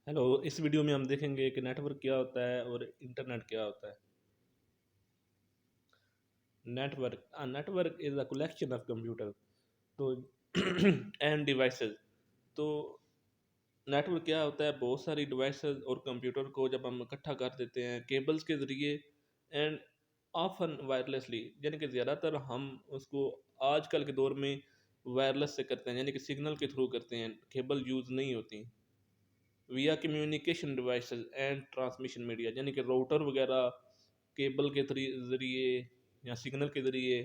Hello. इस video में हम देखेंगे कि नेटवर्क क्या होता है और इंटरनेट क्या होता है। Network is a collection of computer तो एंड डिवाइसेस। तो नेटवर्क क्या होता है? बहुत सारी डिवाइसेस और कंप्यूटर को जब हम इकट्ठा कर देते हैं केबल्स के ज़रिए एंड ऑफन वायरलेसली, यानी कि ज़्यादातर हम उसको आजकल के दौर में वायरलेस से करते हैं, यानी कि सिग्नल के थ्रू करते हैं, केबल यूज़ नहीं होती। विया communication devices and transmission media, यानी कि राउटर वगैरह केबल के ज़रिए या सिग्नल के ज़रिए।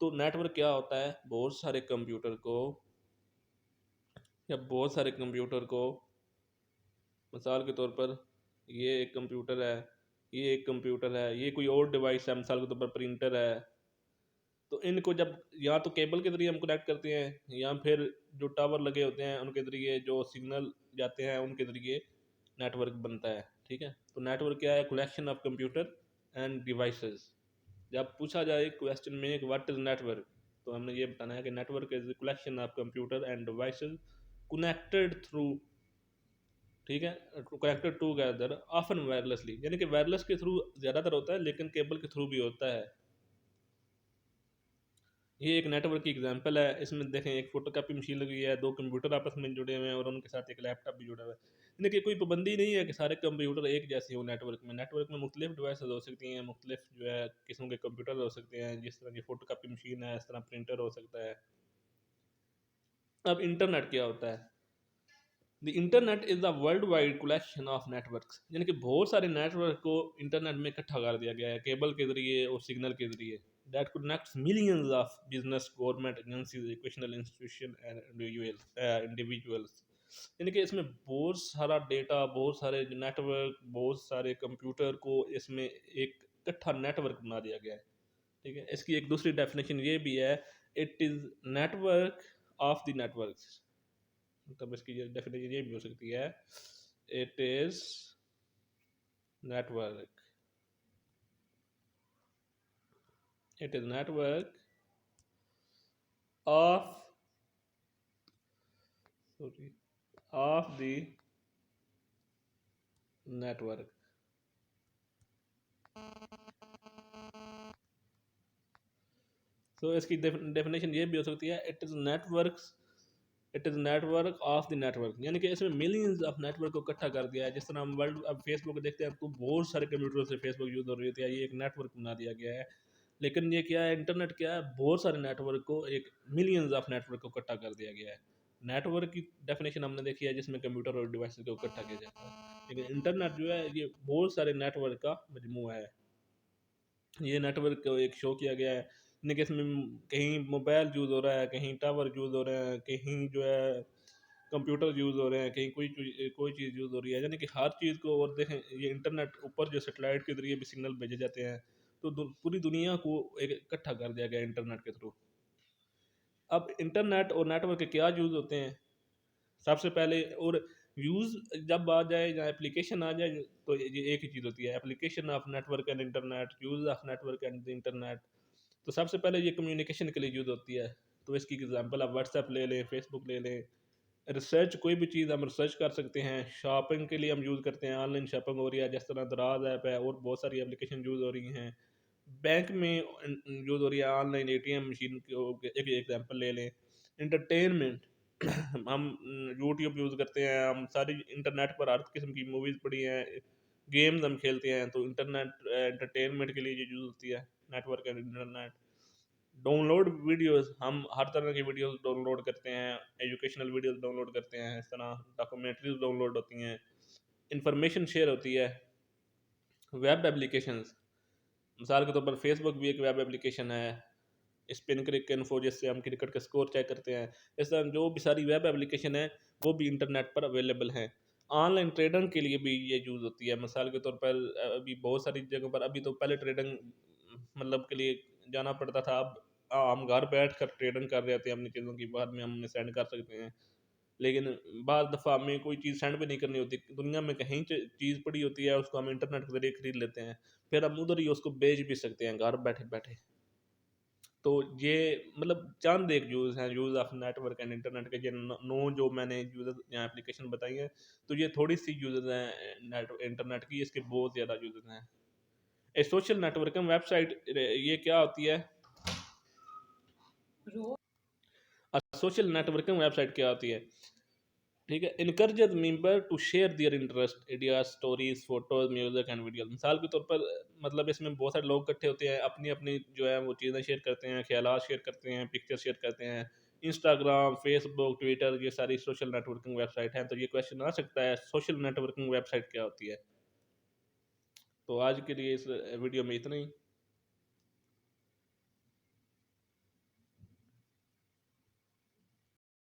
तो नेटवर्क क्या होता है? बहुत सारे कंप्यूटर को मिसाल के तौर पर ये एक कंप्यूटर है, ये एक कंप्यूटर है, ये कोई और डिवाइस है, मिसाल के तौर पर प्रिंटर है। तो इनको जब या तो केबल के ज़रिए हम कनेक्ट करते हैं या फिर जो टावर लगे होते हैं उनके ज़रिए जो सिग्नल जाते हैं उनके ज़रिए नेटवर्क बनता है। ठीक है, तो नेटवर्क क्या है? Collection of computer end devices. जब पूछा जाए क्वेश्चन में कि व्हाट इज नेटवर्क, तो हमने ये बताना है कि network is collection of computer end devices connected through, ठीक है, कनेक्टेड टूगेदर ऑफन वायरलेसली, यानी कि वायरलेस के थ्रू ज़्यादातर होता है लेकिन केबल के थ्रू भी होता है। ये एक नेटवर्क की एग्जांपल है। इसमें देखें, एक फोटोकॉपी मशीन लगी है, दो कंप्यूटर आपस में जुड़े हुए हैं और उनके साथ एक लैपटॉप भी जुड़ा हुआ है। यानी कि कोई पाबंदी नहीं है कि सारे कंप्यूटर एक जैसे हो। नेटवर्क में मुख्तलिफ डिवाइस हो सकती हैं, मुख्तलिफ जो है किस्म के कंप्यूटर हो सकते हैं। जिस तरह की फोटोकॉपी मशीन है इस तरह प्रिंटर हो सकता है। अब इंटरनेट क्या होता है? The internet is the world wide collection of networks, यानी कि बहुत सारे नेटवर्क को इंटरनेट में इकट्ठा कर दिया गया है केबल के जरिए और सिग्नल के जरिए। That connects millions of business, government agencies, educational institution and individuals. यानी कि इसमें बहुत सारा डेटा, बहुत सारे नेटवर्क, बहुत सारे कंप्यूटर को इसमें एक इकट्ठा नेटवर्क बना दिया गया है। ठीक है, इसकी एक दूसरी डेफिनेशन ये भी है, it is network of the networks. मतलब इसकी डेफिनेशन ये भी हो सकती है, it is network, it is network of, sorry, of the network. तो इसकी डेफिनेशन ये भी हो सकती है, it is network of the network, यानी कि इसमें मिलियंस ऑफ नेटवर्क को इकट्ठा कर दिया है। जिस तरह हम वर्ल्ड अब फेसबुक देखते हैं तो बहुत सारे कंप्यूटर से फेसबुक यूज़ हो रही है, ये एक नेटवर्क बना दिया गया है। लेकिन ये क्या है, इंटरनेट क्या है? बहुत सारे नेटवर्क को, एक मिलियंस ऑफ नेटवर्क को इकट्ठा कर दिया गया है। नेटवर्क की डेफिनेशन हमने देखी है जिसमें कंप्यूटर और डिवाइस को इकट्ठा किया जाता है, लेकिन इंटरनेट जो है ये बहुत सारे नेटवर्क का मजमूआ है। ये नेटवर्क को एक शो किया गया है, यानी कि इसमें कहीं मोबाइल यूज़ हो रहा है, कहीं टावर यूज़ हो रहे हैं, कहीं जो है कंप्यूटर यूज़ हो रहे हैं, कहीं कोई चीज़ यूज़ हो रही है, यानी कि हर चीज़ को। और देखें, ये इंटरनेट ऊपर जो सैटेलाइट के ज़रिए भी सिग्नल भेजे जाते हैं, तो पूरी दुनिया को एक इकट्ठा कर दिया गया इंटरनेट के थ्रू। अब इंटरनेट और नेटवर्क के क्या यूज़ होते हैं? सबसे पहले, और यूज़ जब आ जाए या एप्लीकेशन आ जाए, तो ये एक ही चीज़ होती है, application of network and internet, use of network and internet. तो सबसे पहले ये कम्युनिकेशन के लिए यूज़ होती है। तो इसकी एग्जांपल आप व्हाट्सएप ले लें, फेसबुक ले लें। रिसर्च, कोई भी चीज़ हम रिसर्च कर सकते हैं। शॉपिंग के लिए हम यूज़ करते हैं, ऑनलाइन शॉपिंग हो रही है, जिस तरह दराज ऐप है, और बहुत सारी एप्लीकेशन यूज़ हो रही हैं। बैंक में यूज़ हो रही है, ऑनलाइन एटीएम मशीन को एक एग्जांपल ले लें। एंटरटेनमेंट हम यूट्यूब यूज़ करते हैं, हम सारी इंटरनेट पर हर किस्म की मूवीज़ पड़ी हैं, गेम्स हम खेलते हैं, तो इंटरनेट एंटरटेनमेंट के लिए ये यूज़ होती है, network and internet. Download videos, हम हर तरह की वीडियोस डाउनलोड करते हैं, एजुकेशनल वीडियोस डाउनलोड करते हैं, इस तरह डॉक्यूमेंट्रीज डाउनलोड होती हैं, इंफॉर्मेशन शेयर होती है। वेब एप्लीकेशंस, मिसाल के तौर पर फेसबुक भी एक वेब एप्लीकेशन है। स्पिन क्रिक इन्फो, जिससे हम क्रिकेट का स्कोर चेक करते हैं। इस तरह जो भी सारी वेब एप्लीकेशन है वो भी इंटरनेट पर अवेलेबल हैं। ऑनलाइन ट्रेडिंग के लिए भी ये यूज़ होती है। मिसाल के तौर पर अभी बहुत सारी जगहों पर, अभी तो पहले ट्रेडिंग मतलब के लिए जाना पड़ता था, अब हम घर बैठ कर ट्रेडिंग कर रहे थे अपनी चीज़ों की, बाद में हम सेंड कर सकते हैं। लेकिन बाद दफ़ा हमें कोई चीज़ सेंड भी नहीं करनी होती, दुनिया में कहीं चीज़ पड़ी होती है, उसको हम इंटरनेट के ज़रिए खरीद लेते हैं, फिर हम उधर ही उसको बेच भी सकते हैं घर बैठे बैठे। तो ये मतलब चंद एक यूज़ हैं, use of network and internet के, ये 9 जो मैंने यूज़र यहाँ एप्लीकेशन बताई हैं, तो ये थोड़ी सी यूज़र हैं नेट इंटरनेट की, इसके बहुत ज़्यादा यूज़र हैं। ए सोशल नेटवर्किंग वेबसाइट ये क्या होती है? सोशल नेटवर्किंग वेबसाइट क्या होती है? ठीक है, encourages member to share their interest, ideas, stories, photos, music and videos. मिसाल के तौर पर मतलब इसमें बहुत सारे लोग इकट्ठे होते हैं, अपनी अपनी जो है वो चीज़ें शेयर करते हैं, ख्यालात शेयर करते हैं, पिक्चर शेयर करते हैं। इंस्टाग्राम, फेसबुक, ट्विटर, ये सारी सोशल नेटवर्किंग वेबसाइट हैं। तो ये क्वेश्चन आ सकता है, सोशल नेटवर्किंग वेबसाइट क्या होती है? तो आज के लिए इस वीडियो में इतना ही।